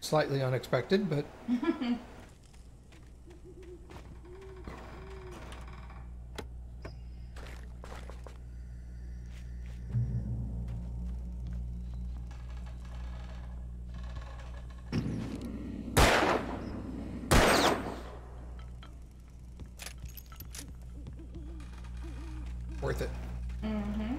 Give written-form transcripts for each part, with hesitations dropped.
Slightly unexpected, but... worth it. Mm-hmm.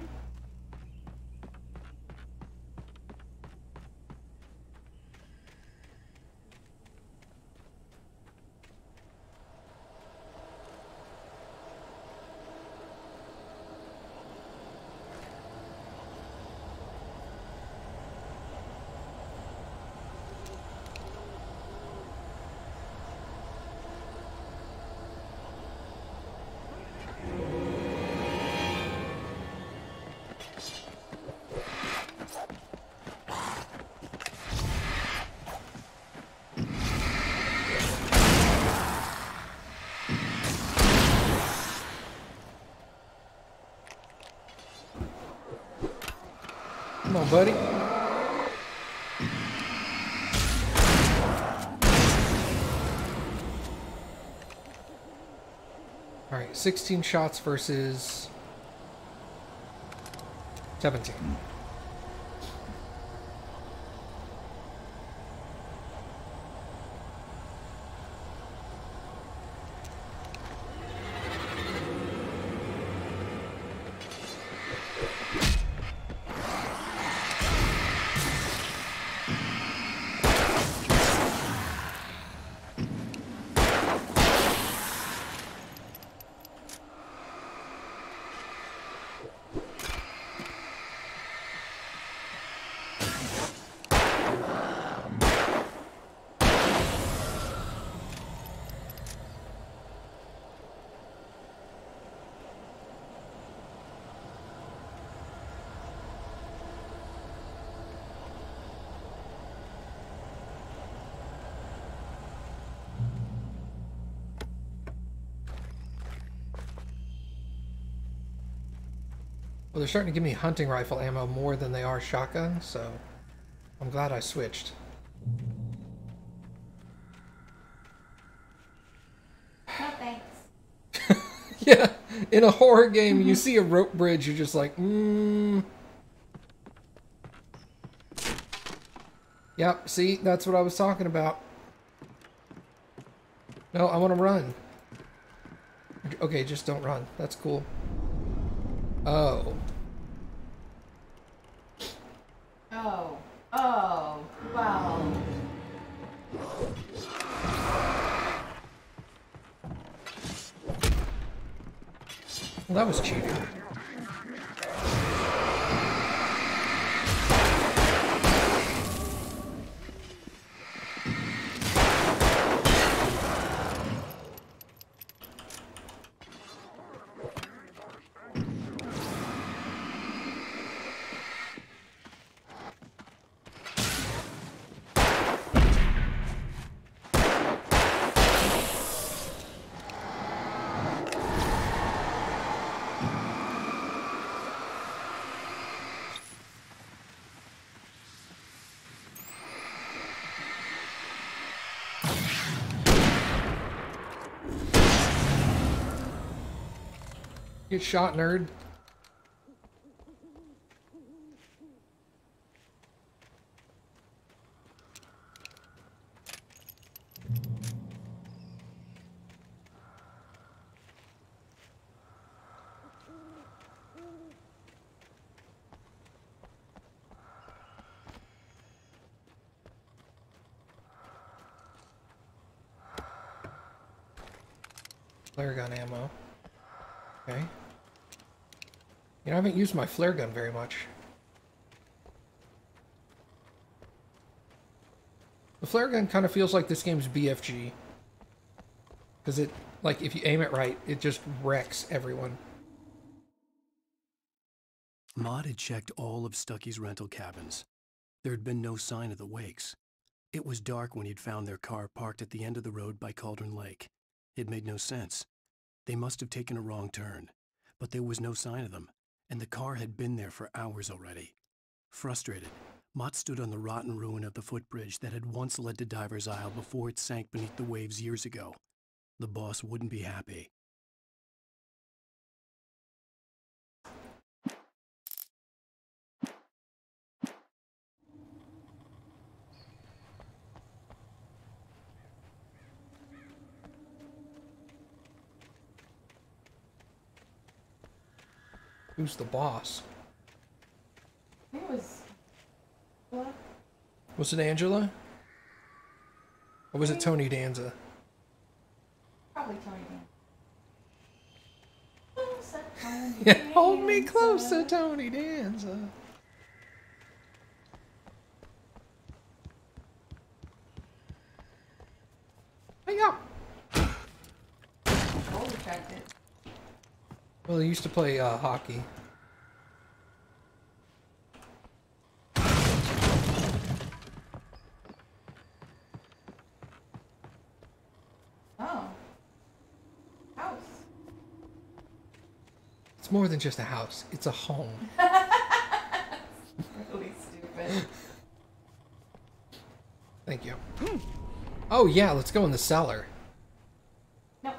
Come on, buddy. Alright, 16 shots versus 17. Well, they're starting to give me hunting rifle ammo more than they are shotgun, so I'm glad I switched. No thanks. Yeah, in a horror game, you see a rope bridge, you're just like, Yep, see, that's what I was talking about. No, I want to run. Okay, just don't run. That's cool. Oh. Oh. Oh. Wow. Well, that was cheating. Get shot, nerd. Flare gun ammo. Okay. You know, I haven't used my flare gun very much. The flare gun kind of feels like this game's BFG. Because it, like, if you aim it right, it just wrecks everyone. Maud had checked all of Stucky's rental cabins. There had been no sign of the Wakes. It was dark when he'd found their car parked at the end of the road by Cauldron Lake. It made no sense. They must have taken a wrong turn, but there was no sign of them, and the car had been there for hours already. Frustrated, Mott stood on the rotten ruin of the footbridge that had once led to Diver's Isle before it sank beneath the waves years ago. The boss wouldn't be happy. Who's the boss? I think it was. What? Was it Angela? Or was it Tony Danza? Probably Tony Dan. Yeah, hold me closer, Tony Danza. Hey up. Shoulder checked it. Well, he used to play hockey. Oh. House. It's more than just a house. It's a home. Really stupid. Thank you. Oh yeah, let's go in the cellar. Nope.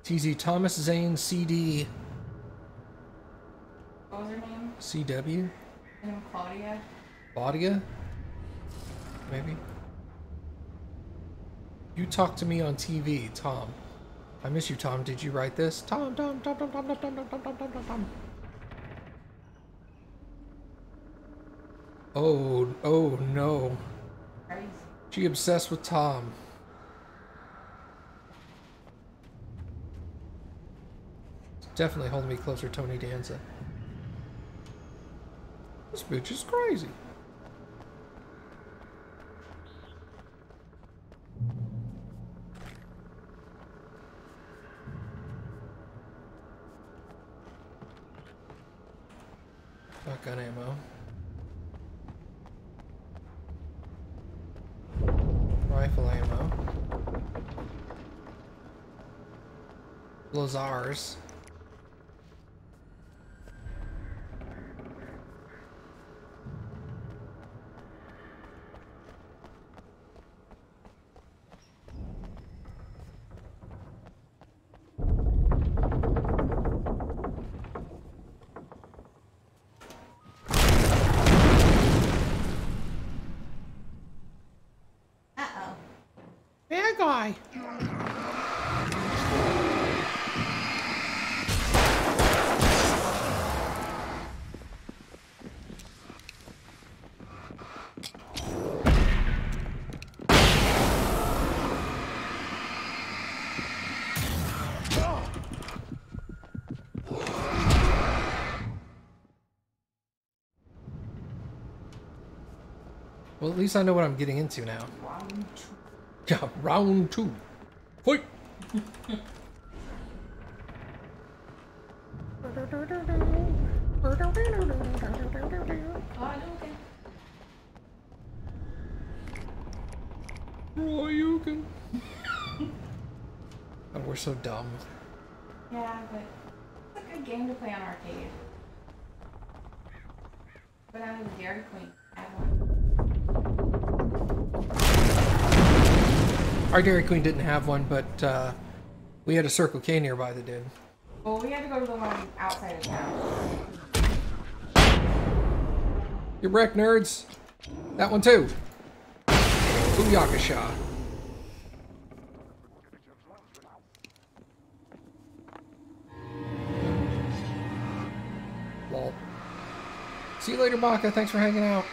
TZ Thomas Zane CD What was her name? CW Her name Claudia. Claudia? Maybe. You talk to me on TV, Tom. I miss you, Tom. Did you write this? Tom. Oh no. Crazy. She obsessed with Tom. Definitely hold me closer, Tony Danza. This bitch is crazy. Shotgun ammo. Rifle ammo. Lazars. Uh-oh. Bad guy. Well, at least I know what I'm getting into now. Round Yeah, round two. Fight! Royuken. Oh, we're so dumb. Yeah, but it's a good game to play on arcade. But I was Dairy Queen. I had one. Our Dairy Queen didn't have one, but we had a Circle K nearby that did. Well, we had to go to the one outside of town. You're wrecked, nerds. That one too. Booyakasha. Lol. See you later, Baka. Thanks for hanging out.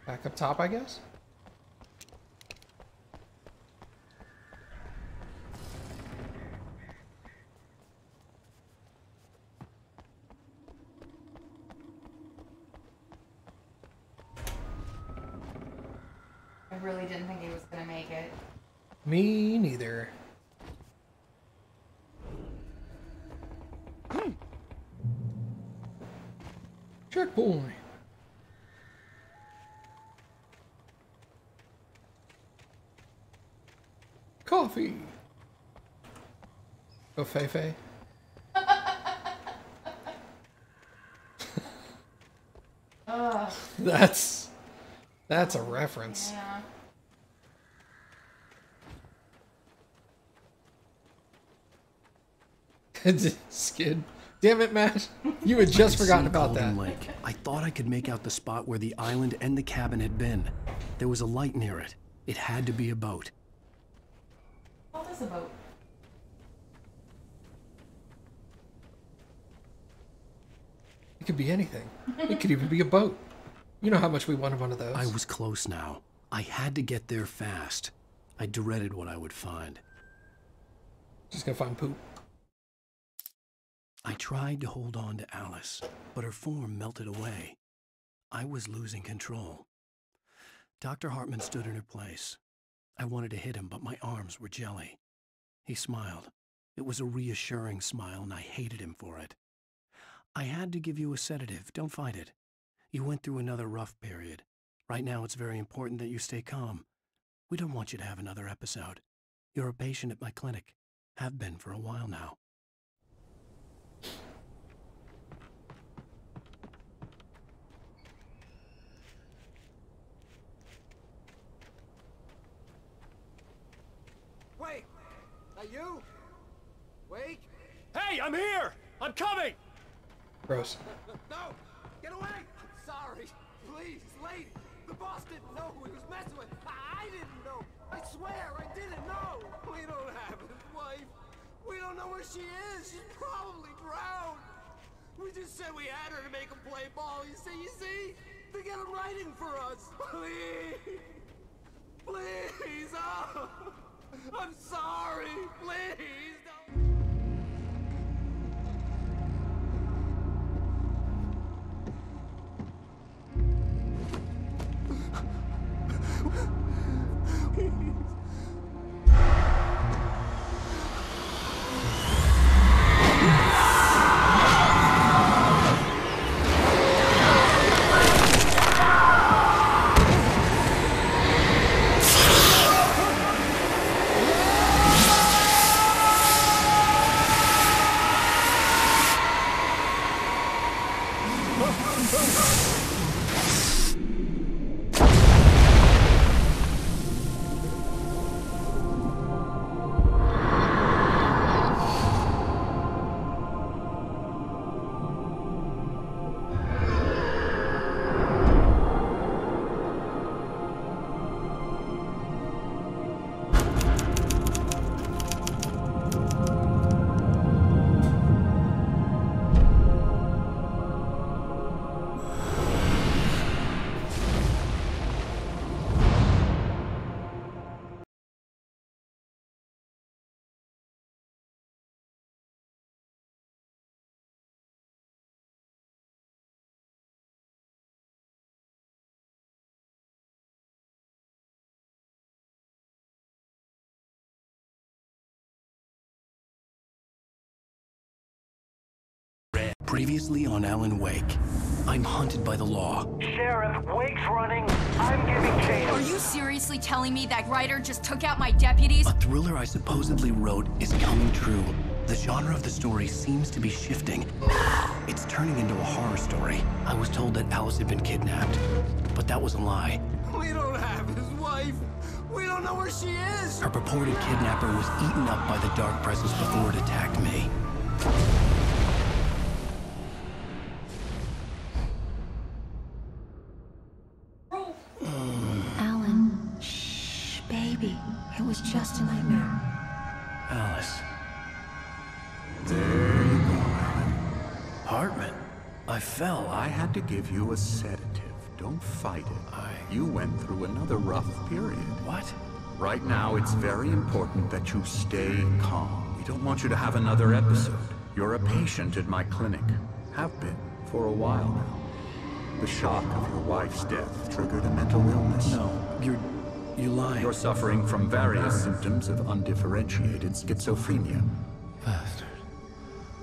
Back up top, I guess? I really didn't think he was gonna make it. Me neither. Checkpoint. Coffee. Oh, Feifei. Ugh. That's a reference. Yeah. Skid. Damn it, Matt. You had just forgotten about that. Lake. I thought I could make out the spot where the island and the cabin had been. There was a light near it. It had to be a boat. What is a boat? It could be anything. It could even be a boat. You know how much we wanted one of those. I was close now. I had to get there fast. I dreaded what I would find. Just gonna find poop. I tried to hold on to Alice, but her form melted away. I was losing control. Dr. Hartman stood in her place. I wanted to hit him, but my arms were jelly. He smiled. It was a reassuring smile, and I hated him for it. I had to give you a sedative. Don't fight it. You went through another rough period. Right now, it's very important that you stay calm. We don't want you to have another episode. You're a patient at my clinic. Have been for a while now. Wait! Are you? Wait! Hey, I'm here! I'm coming! Gross. No! Get away! I'm sorry. Please, lady. The boss didn't know who he was messing with. I didn't know. I swear I didn't know. We don't have his wife. We don't know where she is. She's probably drowned. We just said we had her to make him play ball. You see? To get him writing for us. Please. Please. Oh. I'm sorry. Please. Don't. Previously on Alan Wake, I'm hunted by the law. Sheriff, Wake's running. I'm giving chase. Are you seriously telling me that writer just took out my deputies? A thriller I supposedly wrote is coming true. The genre of the story seems to be shifting. It's turning into a horror story. I was told that Alice had been kidnapped, but that was a lie. We don't have his wife. We don't know where she is. Her purported kidnapper was eaten up by the dark presence before it attacked me. Alan, shh, baby. It was just a nightmare. Alice. There you go, Alan. Hartman. I fell. I had to give you a sedative. Don't fight it. You went through another rough period. What? Right now, it's very important that you stay calm. We don't want you to have another episode. You're a patient at my clinic. Have been for a while now. The shock of your wife's death triggered a mental illness. No, you're You lying. You're suffering from various symptoms of undifferentiated schizophrenia. Bastard.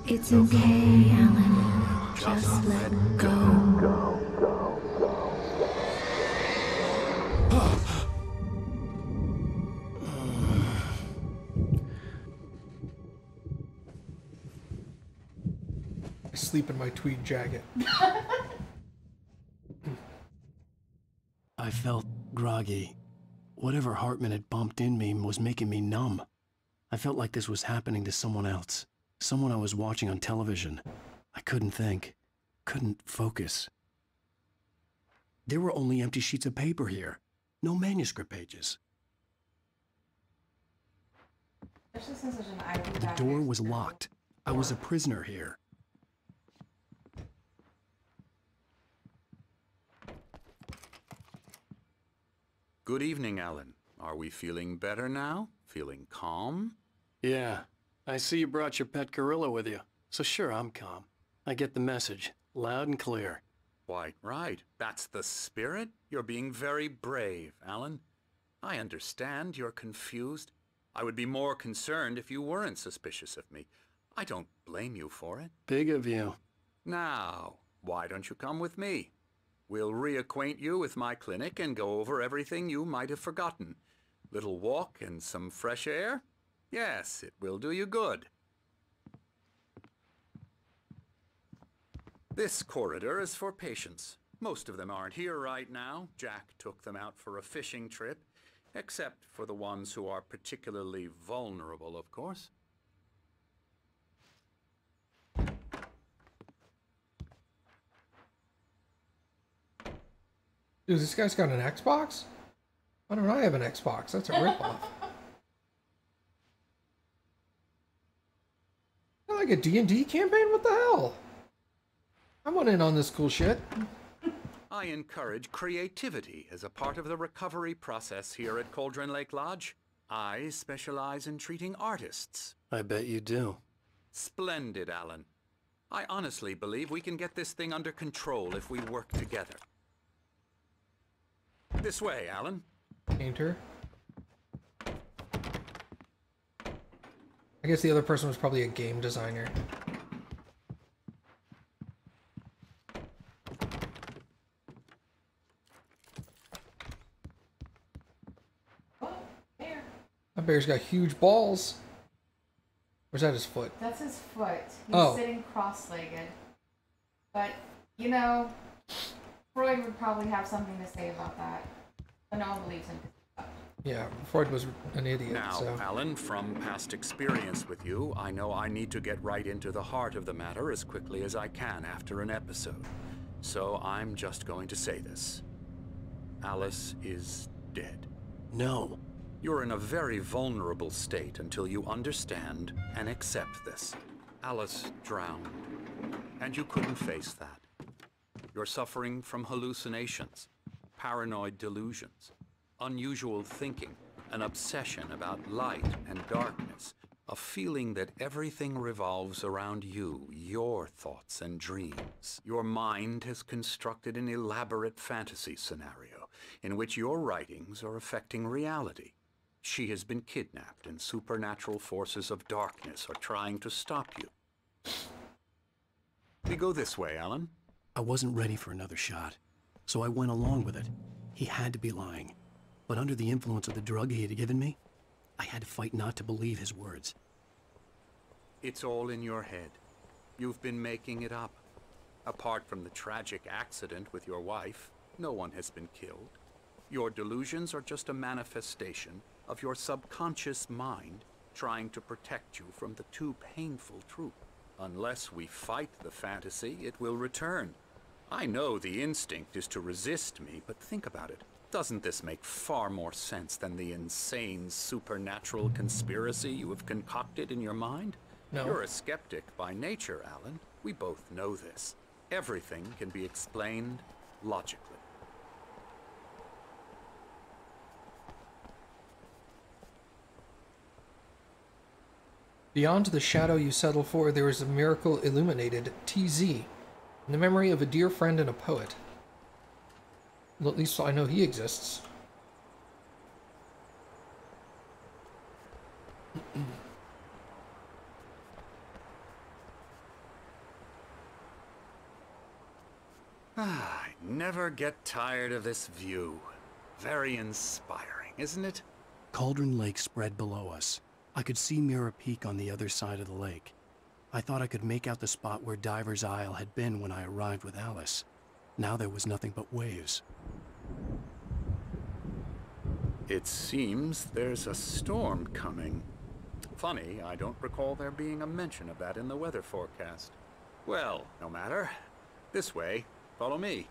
It's okay, Alan. Just let go. I sleep in my tweed jacket. I felt groggy. Whatever Hartman had bumped in me was making me numb. I felt like this was happening to someone else. Someone I was watching on television. I couldn't think. Couldn't focus. There were only empty sheets of paper here. No manuscript pages. Especially since there's an IV The back door there. was locked. I was a prisoner here. Good evening, Alan. Are we feeling better now? Feeling calm? Yeah. I see you brought your pet gorilla with you. So sure, I'm calm. I get the message. Loud and clear. Quite right. That's the spirit. You're being very brave, Alan. I understand you're confused. I would be more concerned if you weren't suspicious of me. I don't blame you for it. Big of you. Now, why don't you come with me? We'll reacquaint you with my clinic and go over everything you might have forgotten. Little walk and some fresh air? Yes, it will do you good. This corridor is for patients. Most of them aren't here right now. Jack took them out for a fishing trip, except for the ones who are particularly vulnerable, of course. Dude, this guy's got an Xbox? Why don't I have an Xbox? That's a ripoff. Like a D&D campaign? What the hell? I want in on this cool shit. I encourage creativity as a part of the recovery process here at Cauldron Lake Lodge. I specialize in treating artists. I bet you do. Splendid, Alan. I honestly believe we can get this thing under control if we work together. This way, Alan. Painter. I guess the other person was probably a game designer. Oh, there. That bear's got huge balls. Or is that his foot? That's his foot. He's Oh. sitting cross-legged. But, you know, Freud would probably have something to say about that. But no one believes him. Yeah, Freud was an idiot, Now, so... Alan, from past experience with you, I know I need to get right into the heart of the matter as quickly as I can after an episode. So I'm just going to say this. Alice is dead. No. You're in a very vulnerable state until you understand and accept this. Alice drowned, and you couldn't face that. You're suffering from hallucinations, paranoid delusions, unusual thinking, an obsession about light and darkness, a feeling that everything revolves around you, your thoughts and dreams. Your mind has constructed an elaborate fantasy scenario in which your writings are affecting reality. She has been kidnapped and supernatural forces of darkness are trying to stop you. We go this way, Alan. I wasn't ready for another shot, so I went along with it. He had to be lying. But under the influence of the drug he had given me, I had to fight not to believe his words. It's all in your head. You've been making it up. Apart from the tragic accident with your wife, no one has been killed. Your delusions are just a manifestation of your subconscious mind trying to protect you from the too painful truth. Unless we fight the fantasy, it will return. I know the instinct is to resist me, but think about it. Doesn't this make far more sense than the insane supernatural conspiracy you have concocted in your mind? No. You're a skeptic by nature, Alan. We both know this. Everything can be explained logically. Beyond the shadow you settle for, there is a miracle illuminated, TZ, in the memory of a dear friend and a poet. Well, at least I know he exists. I never get tired of this view. Very inspiring, isn't it? Cauldron Lake spread below us. I could see Mirror Peak on the other side of the lake. I thought I could make out the spot where Diver's Isle had been when I arrived with Alice. Now there was nothing but waves. It seems there's a storm coming. Funny, I don't recall there being a mention of that in the weather forecast. Well, no matter. This way. Follow me.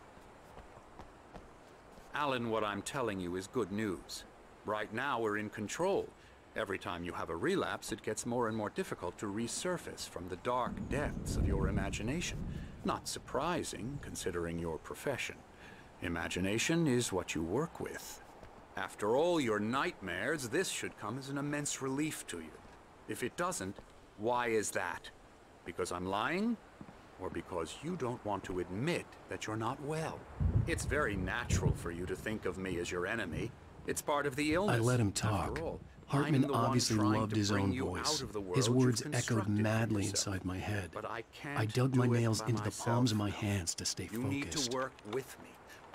Alan, what I'm telling you is good news. Right now we're in control. Every time you have a relapse, it gets more and more difficult to resurface from the dark depths of your imagination. Not surprising, considering your profession. Imagination is what you work with. After all your nightmares, this should come as an immense relief to you. If it doesn't, why is that? Because I'm lying? Or because you don't want to admit that you're not well? It's very natural for you to think of me as your enemy. It's part of the illness. I let him talk. After all, Hartman obviously loved his own voice. His words echoed madly inside my head. But I can't I dug my do it nails by into the myself. palms of my hands to stay You focused. need to work with me.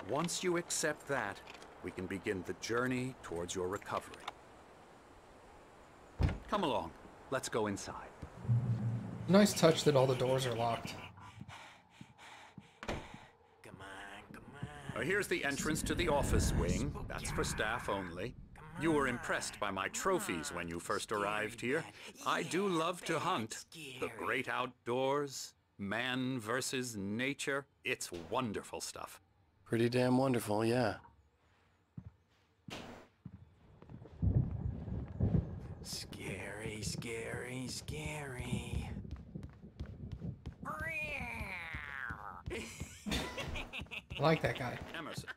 Once you accept that, we can begin the journey towards your recovery. Come along. Let's go inside. Nice touch that all the doors are locked. Here's the entrance to the office wing. That's for staff only. You were impressed by my trophies when you first arrived here. I do love to hunt. The great outdoors, man versus nature. It's wonderful stuff. Pretty damn wonderful, yeah. Scary, scary, scary. I like that guy. Emerson.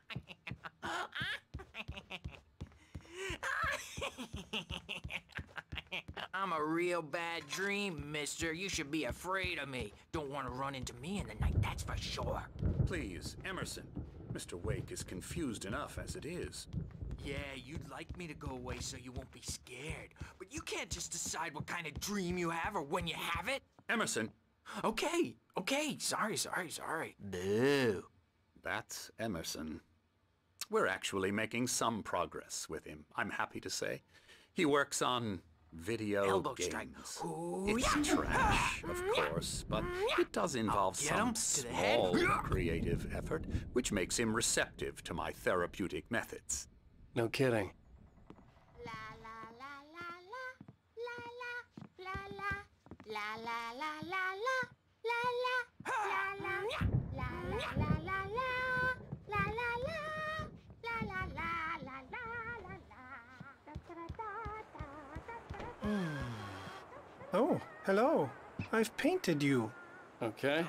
I'm a real bad dream, mister. You should be afraid of me. Don't want to run into me in the night, that's for sure. Please, Emerson. Mr. Wake is confused enough as it is. Yeah, you'd like me to go away so you won't be scared. But you can't just decide what kind of dream you have or when you have it. Emerson. Okay. Sorry. Boo. That's Emerson. We're actually making some progress with him, I'm happy to say. He works on video Elbow games. strike. Ooh, It's yeah. trash, of course, but it does involve Get him some to the head. small creative effort, which makes him receptive to my therapeutic methods. No kidding. Oh, hello. I've painted you. Okay.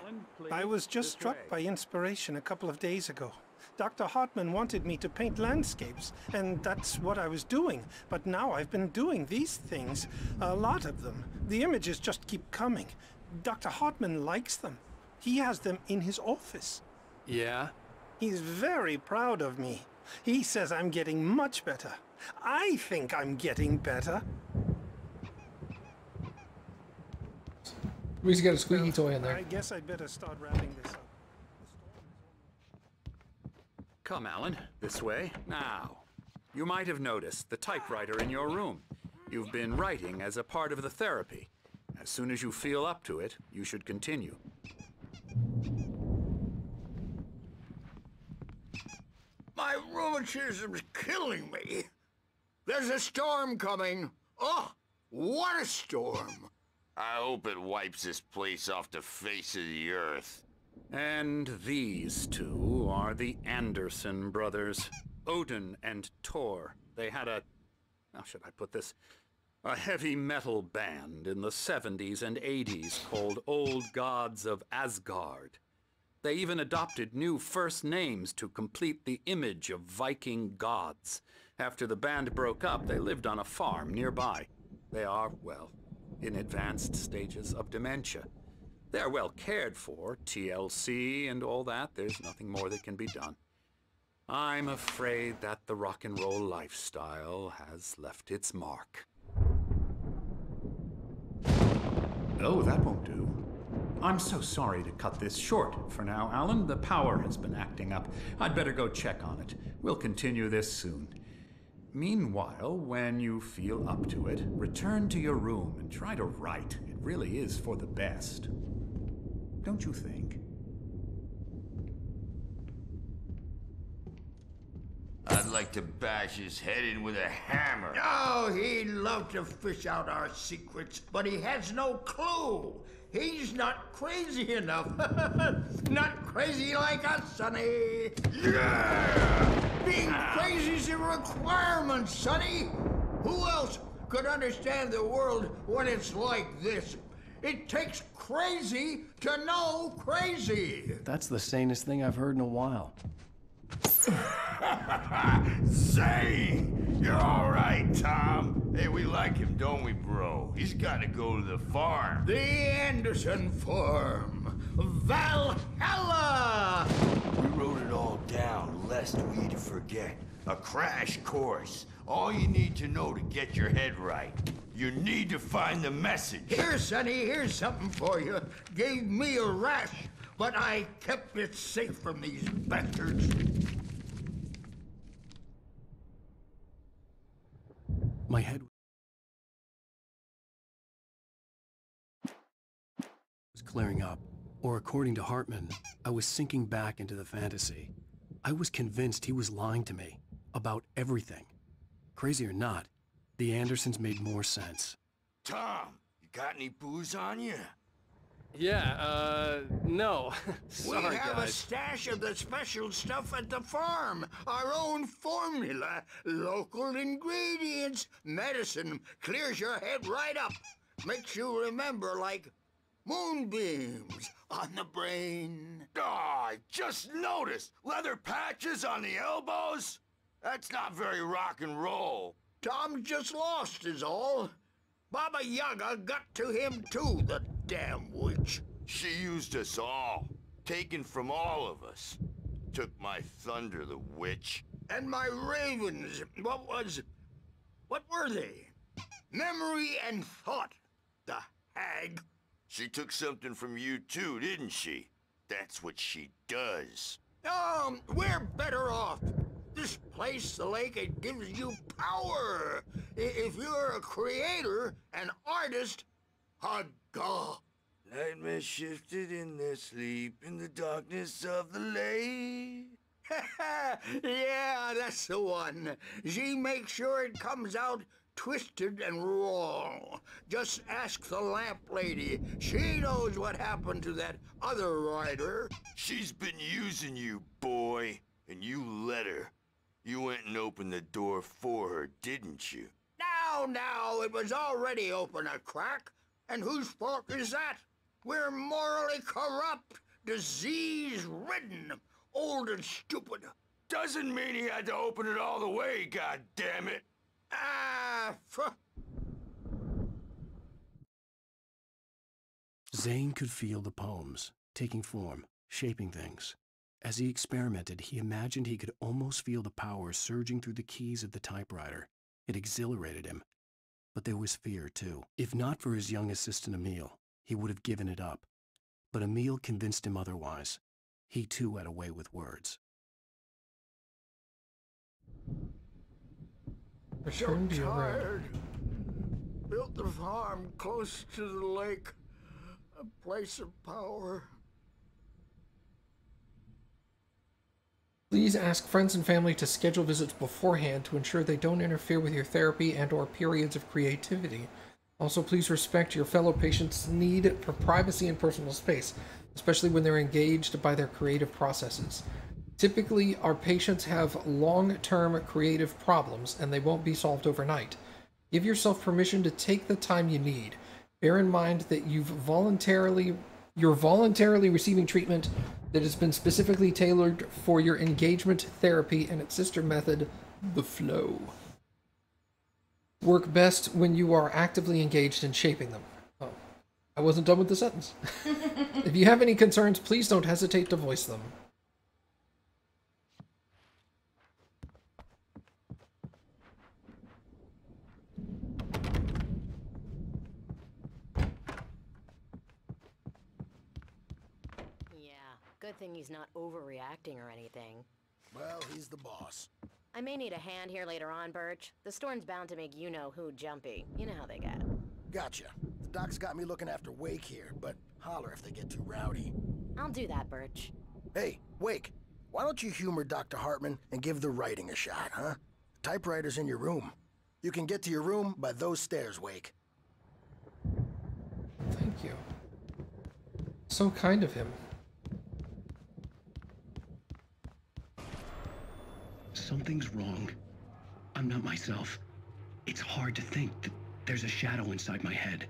I was just struck by inspiration a couple of days ago. Dr. Hartman wanted me to paint landscapes, and that's what I was doing. But now I've been doing these things, a lot of them. The images just keep coming. Dr. Hartman likes them. He has them in his office. Yeah? He's very proud of me. He says I'm getting much better. I think I'm getting better. We just got a squeaky toy in there. I guess I'd better start wrapping this up. Come, Alan, this way. Now, you might have noticed the typewriter in your room. You've been writing as a part of the therapy. As soon as you feel up to it, you should continue. My rheumatism's killing me. There's a storm coming. Oh, what a storm. I hope it wipes this place off the face of the earth. And these two are the Anderson brothers, Odin and Tor. They had a, how should I put this, a heavy metal band in the 70s and 80s called Old Gods of Asgard. They even adopted new first names to complete the image of Viking gods. After the band broke up, they lived on a farm nearby. They are, well, in advanced stages of dementia. They're well cared for, TLC and all that. There's nothing more that can be done. I'm afraid that the rock and roll lifestyle has left its mark. Oh, that won't do. I'm so sorry to cut this short for now, Alan. The power has been acting up. I'd better go check on it. We'll continue this soon. Meanwhile, when you feel up to it, return to your room and try to write. It really is for the best. Don't you think? I'd like to bash his head in with a hammer. Oh, he'd love to fish out our secrets, but he has no clue. He's not crazy enough. Not crazy like us, Sonny. Yeah! Being crazy's a requirement, Sonny. Who else could understand the world when it's like this? It takes crazy to know crazy. That's the sanest thing I've heard in a while. Zane! You're all right, Tom. Hey, we like him, don't we, bro? He's got to go to the farm. The Anderson farm. Valhalla! We wrote it all down, lest we forget. A crash course. All you need to know to get your head right. You need to find the message. Here, Sonny, here's something for you. Gave me a rash, but I kept it safe from these bastards. My head was clearing up, or according to Hartman, I was sinking back into the fantasy. I was convinced he was lying to me about everything. Crazy or not, the Andersons made more sense. Tom, you got any booze on you? Yeah, no. Sorry, we have guys. a stash of the special stuff at the farm. Our own formula. Local ingredients. Medicine. Clears your head right up. Makes you remember like moonbeams on the brain. Oh, I just noticed. Leather patches on the elbows? That's not very rock and roll. Tom just lost is all. Baba Yaga got to him too, the damn witch. She used us all. Taken from all of us. Took my thunder, the witch. And my ravens. What were they? Memory and thought. The hag. She took something from you too, didn't she? That's what she does. We're better off. This place, the lake, it gives you power. If you're a creator, an artist, a god. Nightmare shifted in their sleep in the darkness of the lake. Yeah, that's the one. She makes sure it comes out twisted and wrong. Just ask the lamp lady. She knows what happened to that other rider. She's been using you, boy, and you let her. You went and opened the door for her, didn't you? Now, it was already open a crack. And whose fault is that? We're morally corrupt, disease-ridden, old and stupid. Doesn't mean he had to open it all the way, goddammit. Zane could feel the poems, taking form, shaping things. As he experimented, he imagined he could almost feel the power surging through the keys of the typewriter. It exhilarated him. But there was fear, too. If not for his young assistant, Emil, he would have given it up. But Emil convinced him otherwise. He, too, had a way with words. Return to your room. Tired. Built the farm close to the lake. A place of power. Please ask friends and family to schedule visits beforehand to ensure they don't interfere with your therapy and/or periods of creativity. Also, please respect your fellow patients' need for privacy and personal space, especially when they're engaged by their creative processes. Typically, our patients have long-term creative problems, and they won't be solved overnight. Give yourself permission to take the time you need. Bear in mind that you're voluntarily receiving treatment that has been specifically tailored for your engagement therapy and its sister method, the flow. Work best when you are actively engaged in shaping them. Oh, I wasn't done with the sentence. If you have any concerns, please don't hesitate to voice them. Good thing he's not overreacting or anything. Well, he's the boss. I may need a hand here later on, Birch. The storm's bound to make you-know-who jumpy. You know how they get. Gotcha. The doc's got me looking after Wake here, but holler if they get too rowdy. I'll do that, Birch. Hey, Wake, why don't you humor Dr. Hartman and give the writing a shot, huh? The typewriter's in your room. You can get to your room by those stairs, Wake. Thank you. So kind of him. Something's wrong. I'm not myself. It's hard to think that there's a shadow inside my head.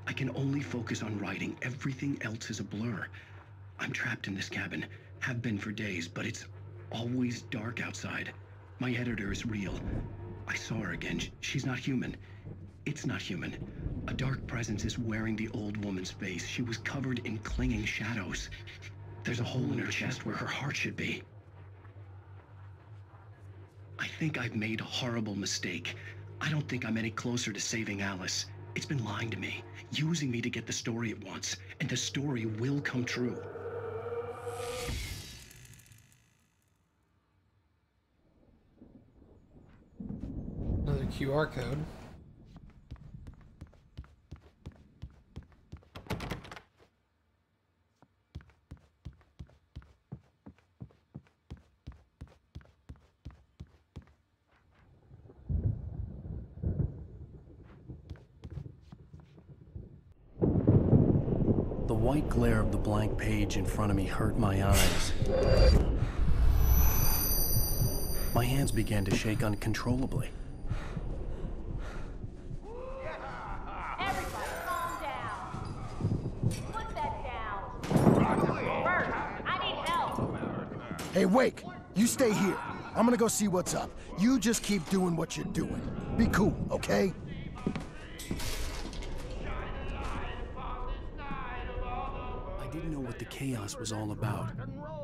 I can only focus on writing. Everything else is a blur. I'm trapped in this cabin. Have been for days, but it's always dark outside. My editor is real. I saw her again. She's not human. It's not human. A dark presence is wearing the old woman's face. She was covered in clinging shadows. There's a hole in her chest where her heart should be. I think I've made a horrible mistake. I don't think I'm any closer to saving Alice. It's been lying to me, using me to get the story it wants, and the story will come true. Another QR code. The white glare of the blank page in front of me hurt my eyes. My hands began to shake uncontrollably. Everybody, calm down. Put that down. Bert, I need help. Hey, Wake, you stay here. I'm gonna go see what's up. You just keep doing what you're doing. Be cool, okay? I didn't know what the chaos was all about,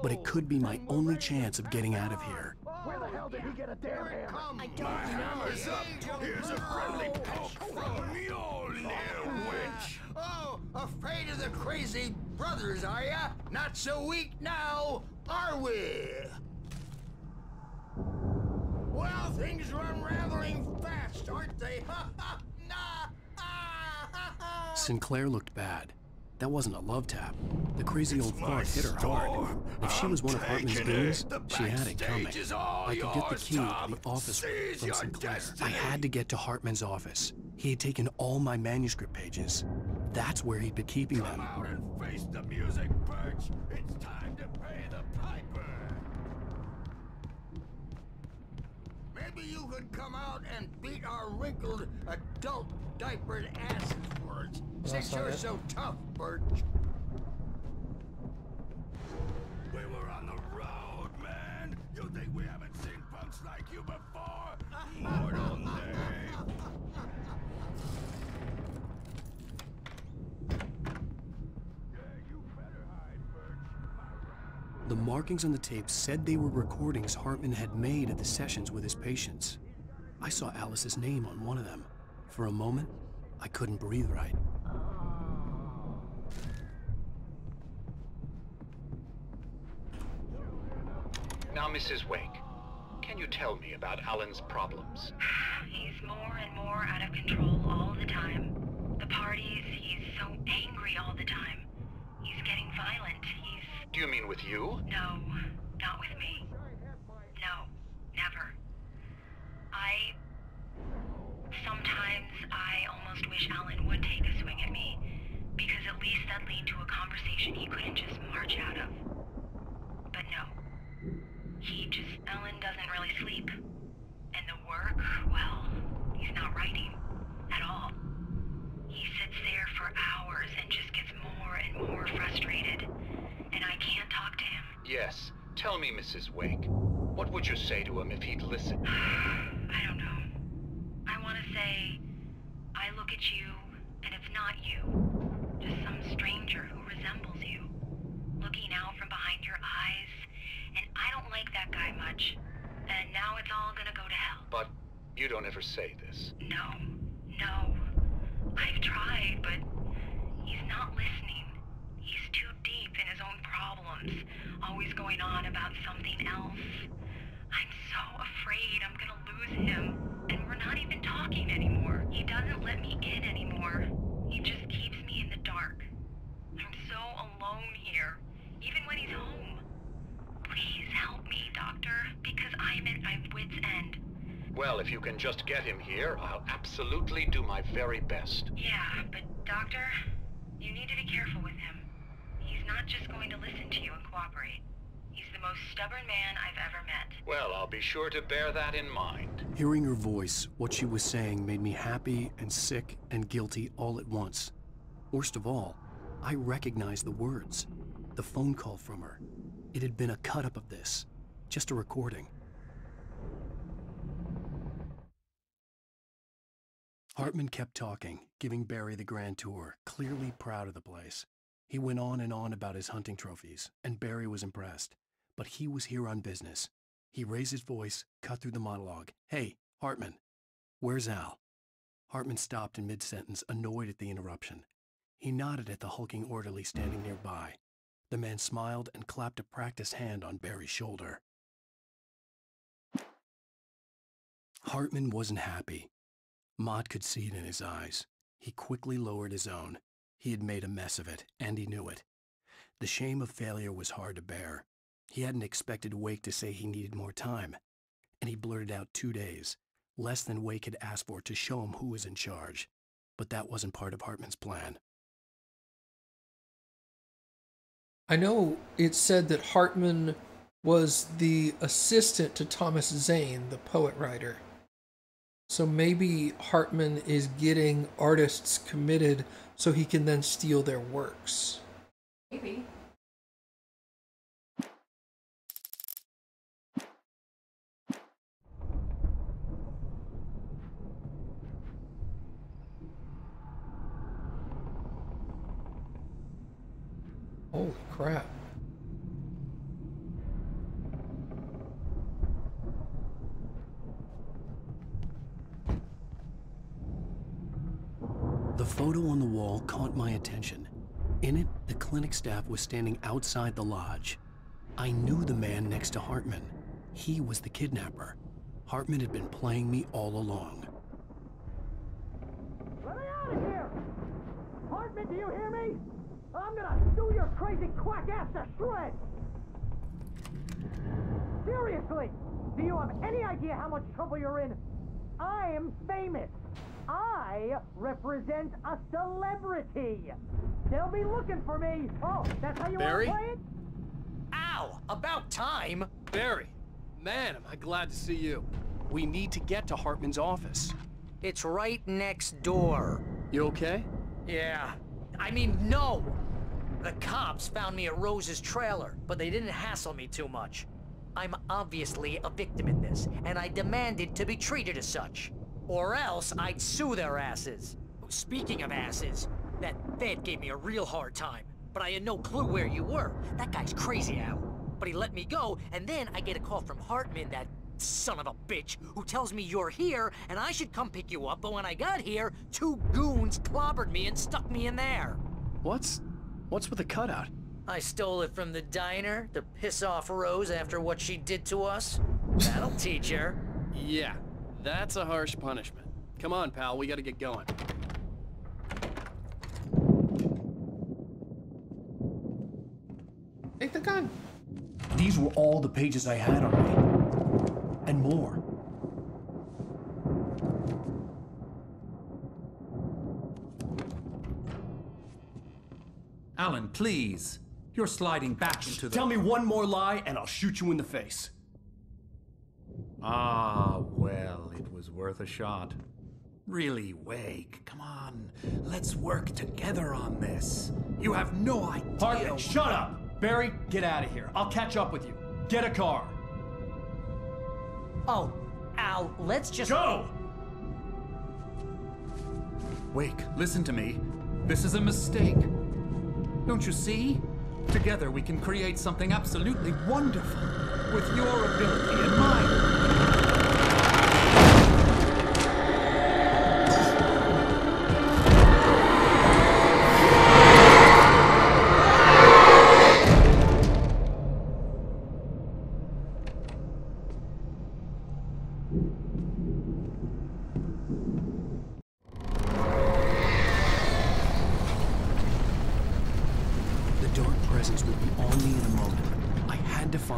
but it could be my only chance of getting out of here. Where the hell did he get a damn hammer? I don't know. Here's a friendly poke from your little witch. Oh, afraid of the crazy brothers, are ya? Not so weak now, are we? Well, things are unraveling fast, aren't they? Sinclair looked bad. That wasn't a love tap. The crazy old fart hit her hard. If she was one of Hartman's goons, she had it coming. I could get the key to the office from Sinclair. I had to get to Hartman's office. He had taken all my manuscript pages. That's where he'd been keeping them. Come out and face the music, Birch. It's time to pay the piper. Maybe you could come out and beat our wrinkled, adult diapered asses for us. Since you're so tough, Birch. We were on the road, man. You think we haven't seen punks like you before? Mortal name. The markings on the tape said they were recordings Hartman had made at the sessions with his patients. I saw Alice's name on one of them. For a moment, I couldn't breathe right. Now, Mrs. Wake, can you tell me about Alan's problems? He's more and more out of control all the time. The parties, he's so angry all the time. He's getting violent. Do you mean with you? No, not with me. No, never. Sometimes I almost wish Alan would take a swing at me, because at least that'd lead to a conversation he couldn't just march out of. But no. Alan doesn't really sleep. And the work, well, he's not writing at all. He sits there for hours and just gets more and more frustrated. And I can't talk to him. Yes. Tell me, Mrs. Wake. What would you say to him if he'd listen? I don't know. I want to say, I look at you, and it's not you. Just some stranger who resembles you. Looking out from behind your eyes. And I don't like that guy much. And now it's all gonna go to hell. But you don't ever say this. No. I've tried, but he's not listening. He's too deep in his own problems, always going on about something else. I'm so afraid I'm gonna lose him, and we're not even talking anymore. He doesn't let me in anymore. He just keeps me in the dark. I'm so alone here, even when he's home. Please help me, Doctor, because I'm at my wit's end. Well, if you can just get him here, I'll absolutely do my very best. Yeah, but Doctor, you need to be careful with him. He's not just going to listen to you and cooperate. He's the most stubborn man I've ever met. Well, I'll be sure to bear that in mind. Hearing her voice, what she was saying made me happy and sick and guilty all at once. Worst of all, I recognized the words. The phone call from her. It had been a cut-up of this. Just a recording. Hartman kept talking, giving Barry the grand tour, clearly proud of the place. He went on and on about his hunting trophies, and Barry was impressed. But he was here on business. He raised his voice, cut through the monologue. "Hey, Hartman, where's Al?" Hartman stopped in mid-sentence, annoyed at the interruption. He nodded at the hulking orderly standing nearby. The man smiled and clapped a practiced hand on Barry's shoulder. Hartman wasn't happy. Maude could see it in his eyes. He quickly lowered his own. He had made a mess of it, and he knew it. The shame of failure was hard to bear. He hadn't expected Wake to say he needed more time, and he blurted out 2 days, less than Wake had asked for to show him who was in charge. But that wasn't part of Hartman's plan. I know it said that Hartman was the assistant to Thomas Zane, the poet writer. So maybe Hartman is getting artists committed so he can then steal their works. Maybe. Holy crap. The photo on the wall caught my attention. In it, the clinic staff was standing outside the lodge. I knew the man next to Hartman. He was the kidnapper. Hartman had been playing me all along. Let me out of here! Hartman, do you hear me? I'm gonna sue your crazy quack ass to shreds! Seriously, do you have any idea how much trouble you're in? I am famous. I represent a celebrity. They'll be looking for me. Oh, that's how you want Barry? to play it? Ow! About time! Barry, man, am I glad to see you. We need to get to Hartman's office. It's right next door. You okay? Yeah. I mean, no! The cops found me at Rose's trailer, but they didn't hassle me too much. I'm obviously a victim in this, and I demanded to be treated as such. Or else I'd sue their asses. Speaking of asses, that Fed gave me a real hard time, but I had no clue where you were. That guy's crazy, Al. But he let me go, and then I get a call from Hartman, that son of a bitch, who tells me you're here, and I should come pick you up, but when I got here, 2 goons clobbered me and stuck me in there. What's with the cutout? I stole it from the diner to piss off Rose after what she did to us. That'll teach her. Yeah, that's a harsh punishment. Come on, pal, we gotta get going. Take the gun. These were all the pages I had on me. And more. Alan, please. You're sliding back into the... Tell me one more lie and I'll shoot you in the face. Ah, well, it was worth a shot. Really, Wake, come on. Let's work together on this. You have no idea... Hartman, shut up! Barry, get out of here. I'll catch up with you. Get a car. Oh, Al, let's just... Go! Wake, listen to me. This is a mistake. Don't you see? Together we can create something absolutely wonderful. With your ability and mine.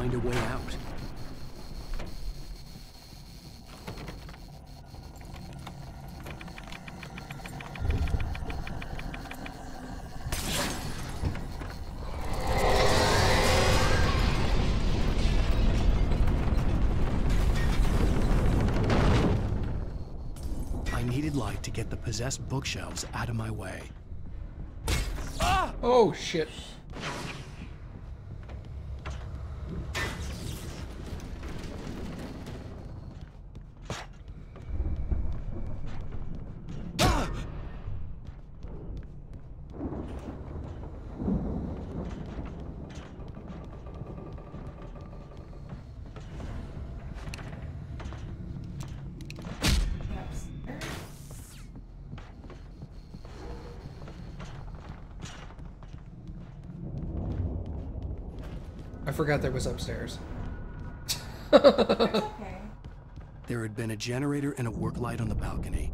find a way out. I needed light to get the possessed bookshelves out of my way. Oh, shit. I forgot that was upstairs. Okay. There had been a generator and a work light on the balcony.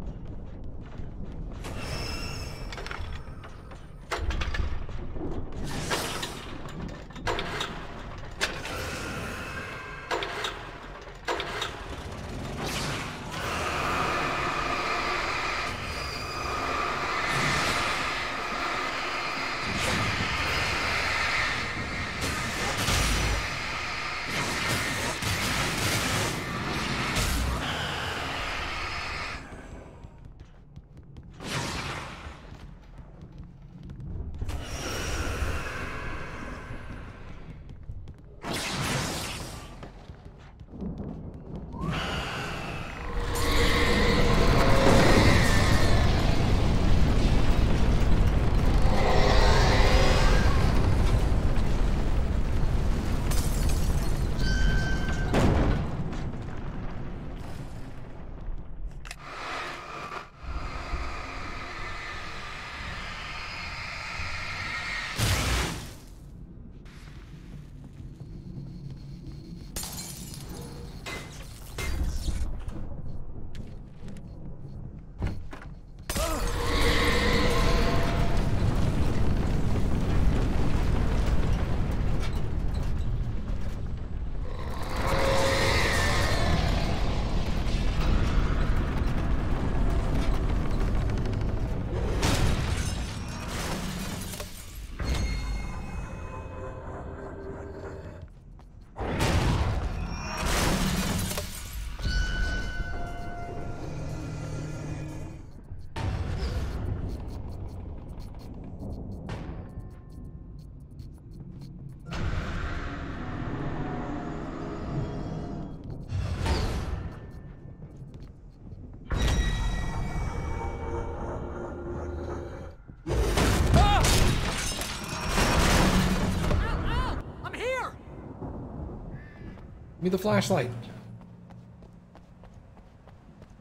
Give me the flashlight.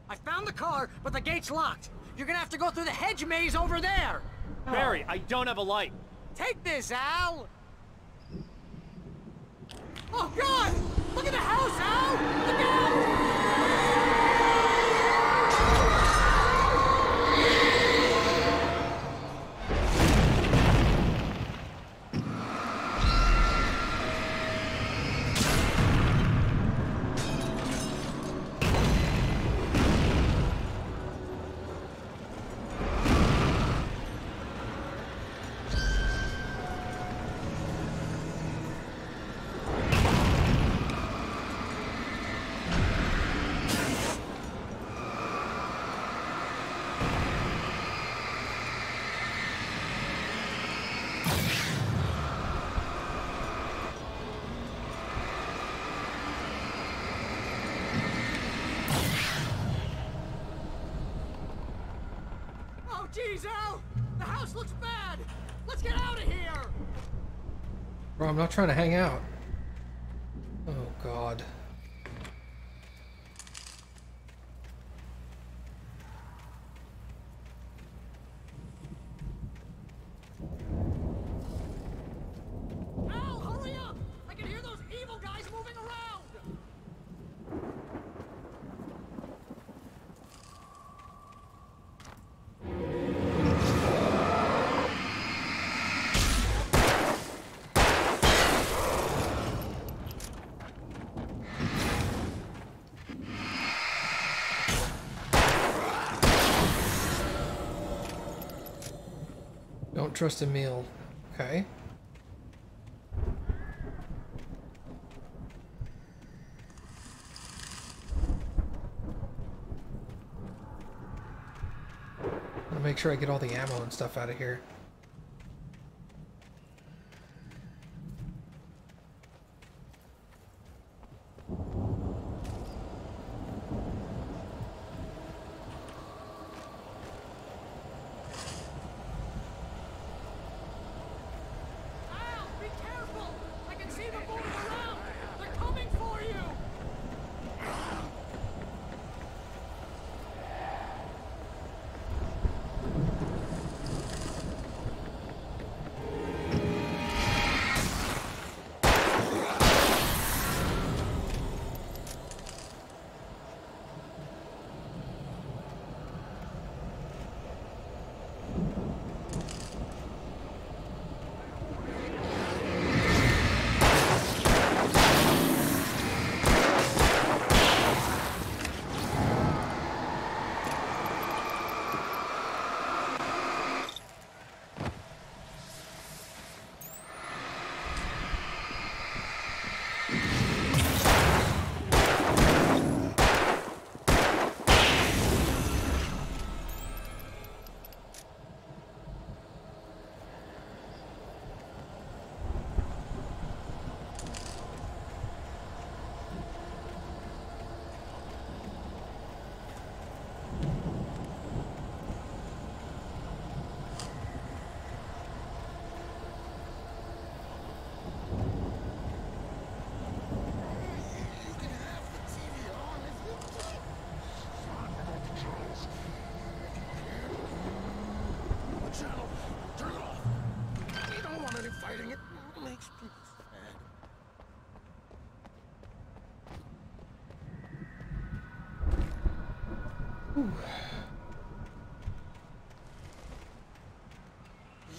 I found the car, but the gate's locked. You're gonna have to go through the hedge maze over there. Barry, I don't have a light. Take this, Al! Oh, God! Look at the house, Al! Look out! Jeez, Al! The house looks bad! Let's get out of here! Bro, I'm not trying to hang out. Oh, God. Al, hurry up! I can hear those evil guys moving around! trust Emil. Okay. I'll make sure I get all the ammo and stuff out of here. Be careful! I can see them moving around! They're coming for you!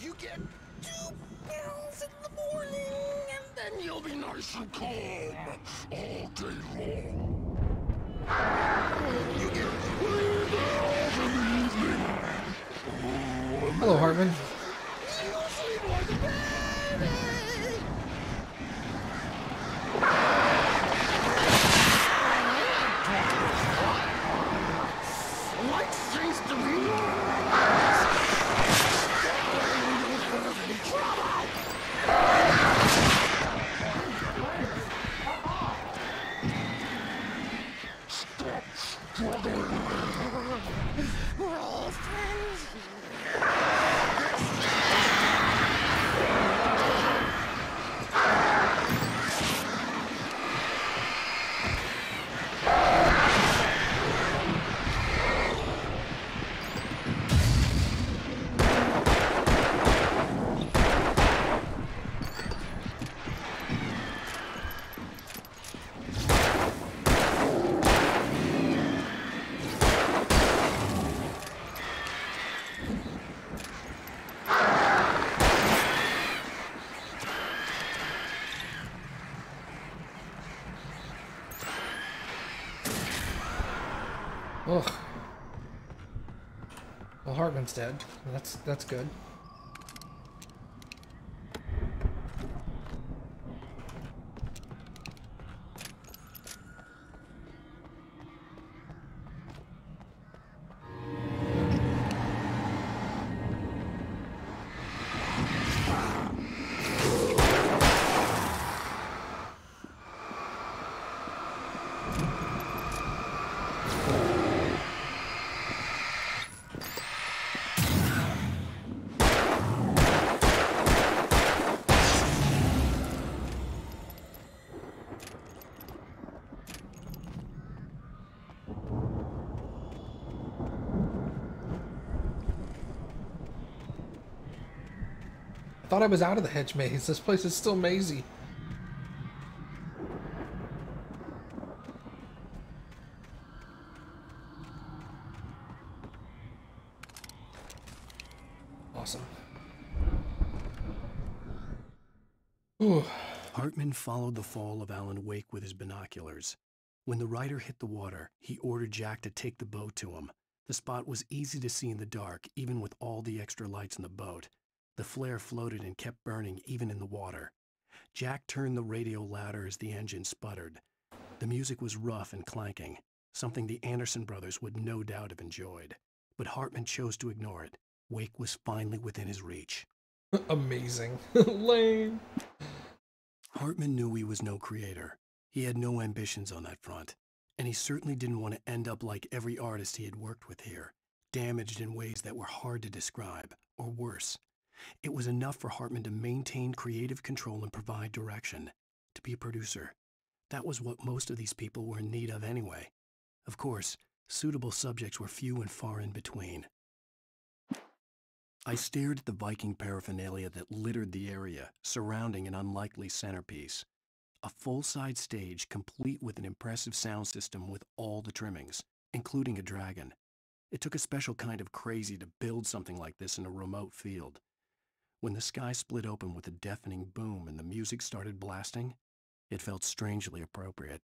You get 2 pills in the morning, and then you'll be nice and calm all day long. You get 3 pills in the evening. Hello, Hartman. You'll sleep like a baby. Light seems to be nice. Stop struggling. We're all friends. Ugh. Well, Hartman's dead. That's good. I thought I was out of the hedge maze. This place is still mazy. Awesome. Ooh. Hartman followed the fall of Alan Wake with his binoculars. When the rider hit the water, he ordered Jack to take the boat to him. The spot was easy to see in the dark, even with all the extra lights in the boat. The flare floated and kept burning even in the water. Jack turned the radio louder as the engine sputtered. The music was rough and clanking, something the Anderson brothers would no doubt have enjoyed. But Hartman chose to ignore it. Wake was finally within his reach. Amazing. Lame. Hartman knew he was no creator. He had no ambitions on that front. And he certainly didn't want to end up like every artist he had worked with here, damaged in ways that were hard to describe, or worse. It was enough for Hartman to maintain creative control and provide direction, to be a producer. That was what most of these people were in need of anyway. Of course, suitable subjects were few and far in between. I stared at the Viking paraphernalia that littered the area, surrounding an unlikely centerpiece. A full-size stage complete with an impressive sound system with all the trimmings, including a dragon. It took a special kind of crazy to build something like this in a remote field. When the sky split open with a deafening boom and the music started blasting, it felt strangely appropriate.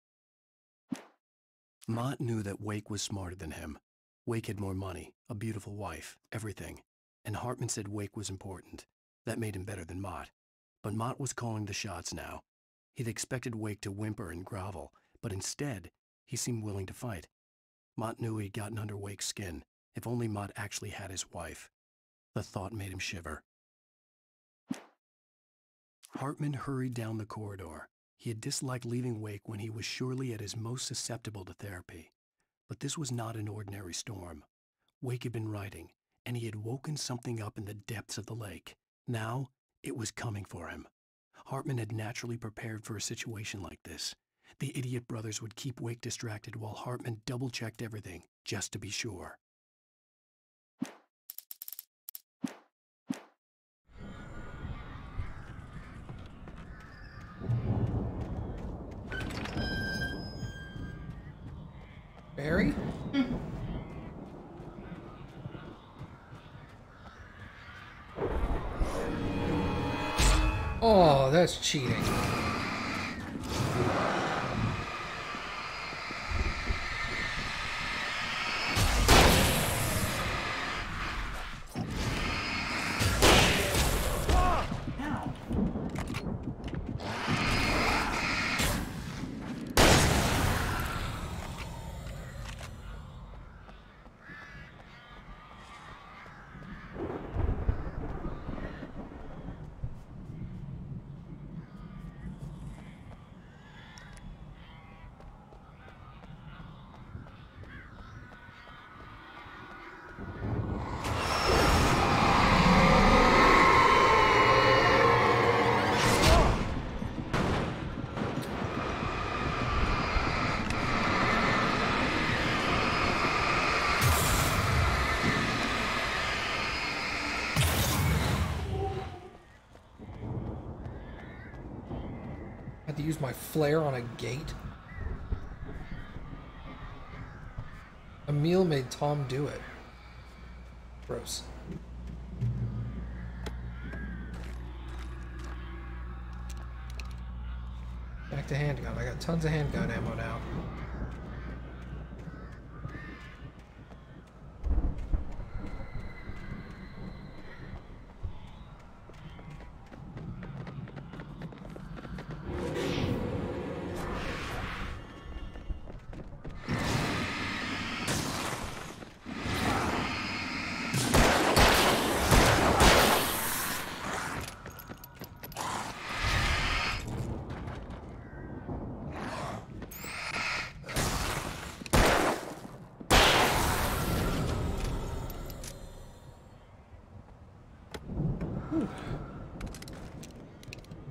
Mott knew that Wake was smarter than him. Wake had more money, a beautiful wife, everything. And Hartman said Wake was important. That made him better than Mott. But Mott was calling the shots now. He'd expected Wake to whimper and grovel, but instead, he seemed willing to fight. Mott knew he'd gotten under Wake's skin. If only Mott actually had his wife. The thought made him shiver. Hartman hurried down the corridor. He had disliked leaving Wake when he was surely at his most susceptible to therapy. But this was not an ordinary storm. Wake had been writing, and he had woken something up in the depths of the lake. Now, it was coming for him. Hartman had naturally prepared for a situation like this. The idiot brothers would keep Wake distracted while Hartman double-checked everything, just to be sure. Barry? Oh, that's cheating. Had to use my flare on a gate. Emil made Tom do it. Gross. Back to handgun. I got tons of handgun ammo now.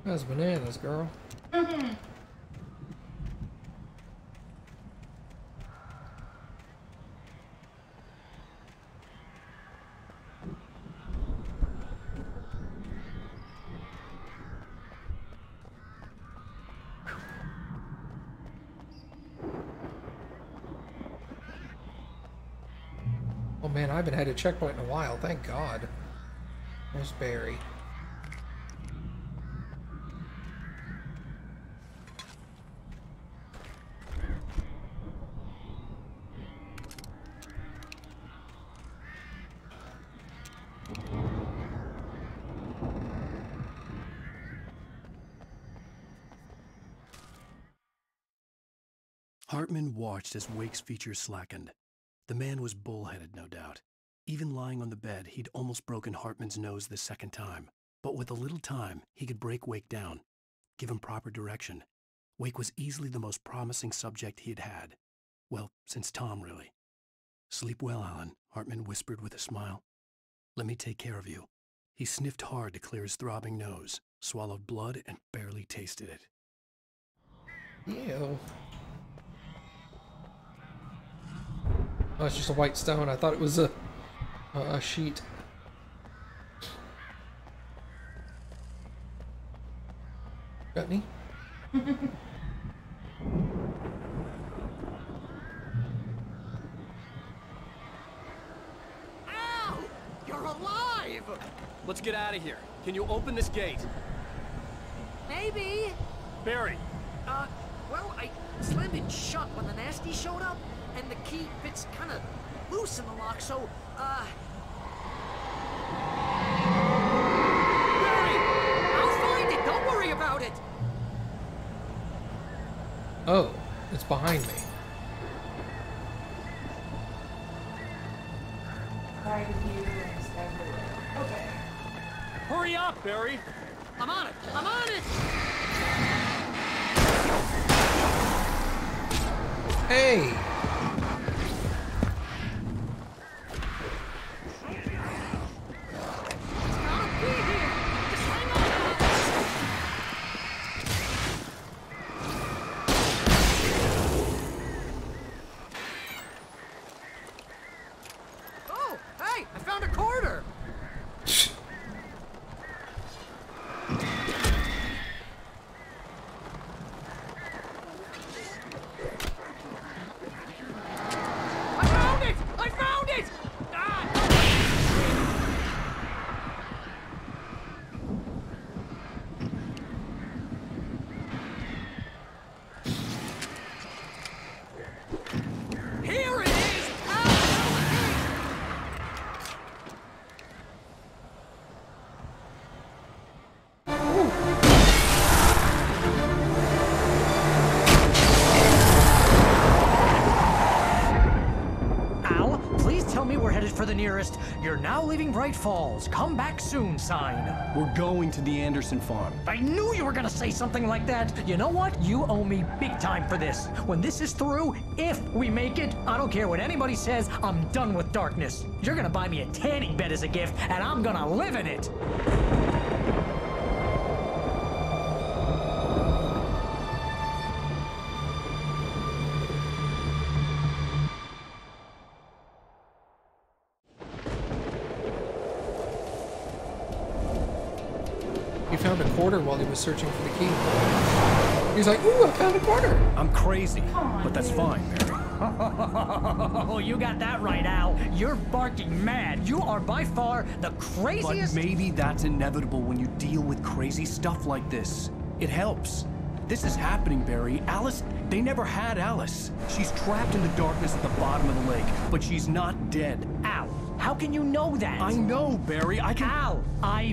That's bananas, girl. Mm-hmm. Oh man, I haven't had a checkpoint in a while, thank God. There's Barry. Hartman watched as Wake's features slackened. The man was bullheaded, no doubt. Even lying on the bed, he'd almost broken Hartman's nose the second time. But with a little time, he could break Wake down, give him proper direction. Wake was easily the most promising subject he had had. Well, since Tom, really. Sleep well, Alan, Hartman whispered with a smile. Let me take care of you. He sniffed hard to clear his throbbing nose, swallowed blood, and barely tasted it. Ew. Oh, it's just a white stone. I thought it was a sheet. Got any? Ow! You're alive! Let's get out of here. Can you open this gate? Maybe. Barry! Well, I slammed it shut when the nasty showed up, and the key fits kind of loose in the lock, so, Barry! I'll find it! Don't worry about it! Oh, it's behind me. Right here and everywhere. Okay. Hurry up, Barry! I'm on it! I'm on it! Hey! Oh, hey! I found a quarter! I found it! I found it! Ah! Here it is! Al, please tell me we're headed for the nearest "You're now leaving Bright Falls. Come back soon" sign. We're going to the Anderson farm. I knew you were gonna say something like that. You know what? You owe me big time for this. When this is through, if we make it, I don't care what anybody says, I'm done with darkness. You're gonna buy me a tanning bed as a gift, and I'm gonna live in it. He found a quarter while he was searching for the key. He's like, ooh, I found a quarter! I'm crazy, but that's fine, Barry. Oh, you got that right, Al. You're barking mad. You are by far the craziest. But maybe that's inevitable when you deal with crazy stuff like this. It helps. This is happening, Barry. Alice, they never had Alice. She's trapped in the darkness at the bottom of the lake, but she's not dead. Al, how can you know that? I know, Barry. I can... Al,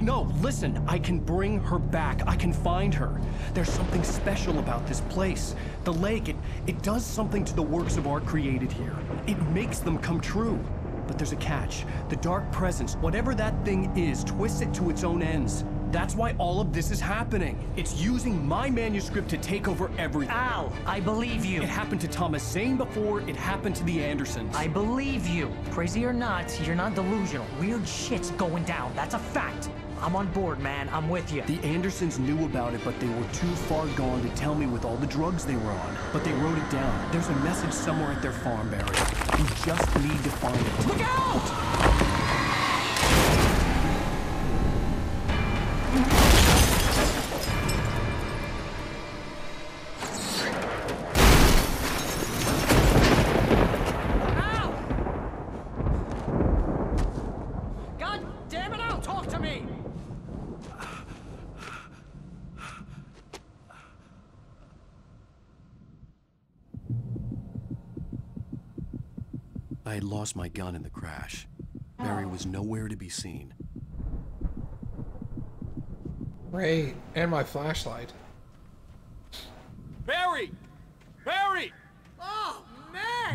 No, listen. I can bring her back. I can find her. There's something special about this place. The lake, it does something to the works of art created here. It makes them come true. But there's a catch. The dark presence, whatever that thing is, twists it to its own ends. That's why all of this is happening. It's using my manuscript to take over everything. Al, I believe you. It happened to Thomas Zane before, it happened to the Andersons. I believe you. Crazy or not, you're not delusional. Weird shit's going down. That's a fact. I'm on board, man. I'm with you. The Andersons knew about it, but they were too far gone to tell me with all the drugs they were on. But they wrote it down. There's a message somewhere at their farm, Barry. You just need to find it. Look out! I had lost my gun in the crash. Barry was nowhere to be seen. Great. And my flashlight. Barry! Barry! Oh,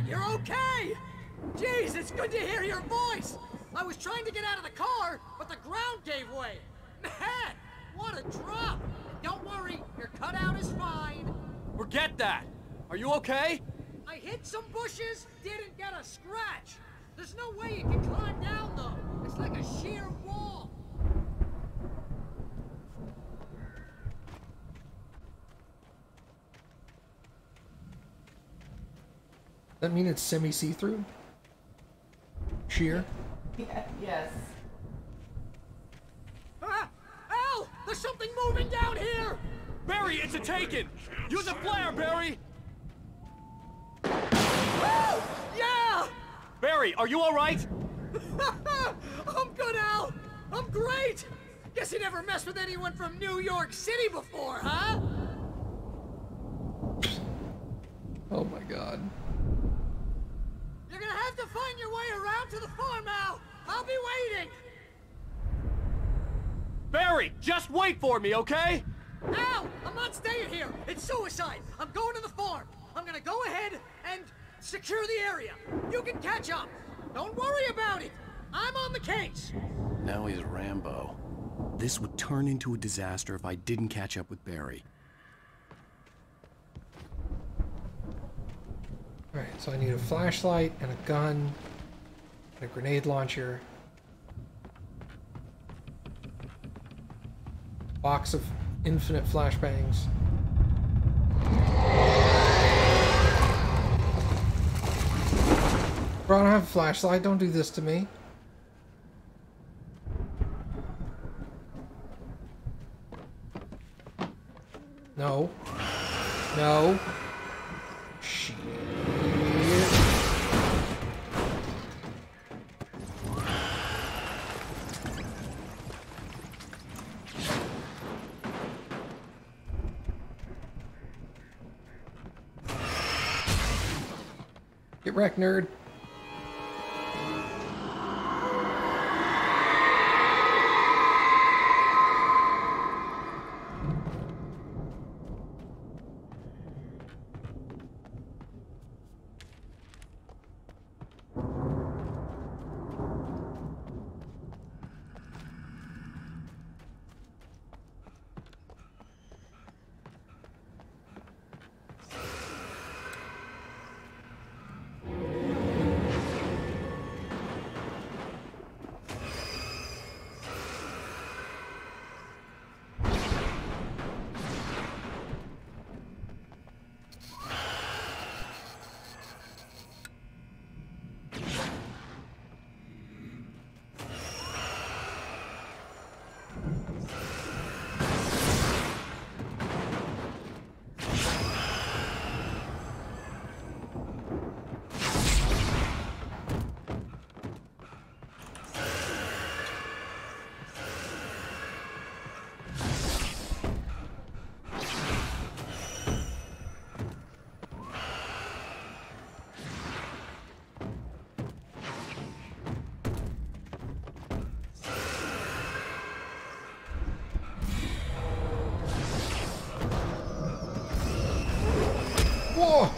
man, you're okay! Jeez, it's good to hear your voice! I was trying to get out of the car, but the ground gave way. Man, what a drop! Don't worry, your cutout is fine. Forget that! Are you okay? I hit some bushes, didn't get a scratch. There's no way you can climb down, though. It's like a sheer wall. That mean it's semi-see-through? Sheer? Yeah, yes. Ah! Al! There's something moving down here! Barry, it's a taken! Use a flare, Barry! Oh! Yeah! Barry, are you alright? I'm good, Al! I'm great! Guess you never messed with anyone from New York City before, huh? Oh my god. You're gonna have to find your way around to the farm, Al! I'll be waiting! Barry, just wait for me, okay? Al! I'm not staying here! It's suicide! I'm going to the farm! I'm gonna go ahead and secure the area! You can catch up! Don't worry about it! I'm on the case! Now he's Rambo. This would turn into a disaster if I didn't catch up with Barry. Alright, so I need a flashlight and a gun and a grenade launcher. Box of infinite flashbangs. Bro, I don't have a flashlight. Don't do this to me. No. No. Shit. Get wrecked, nerd. Whoa!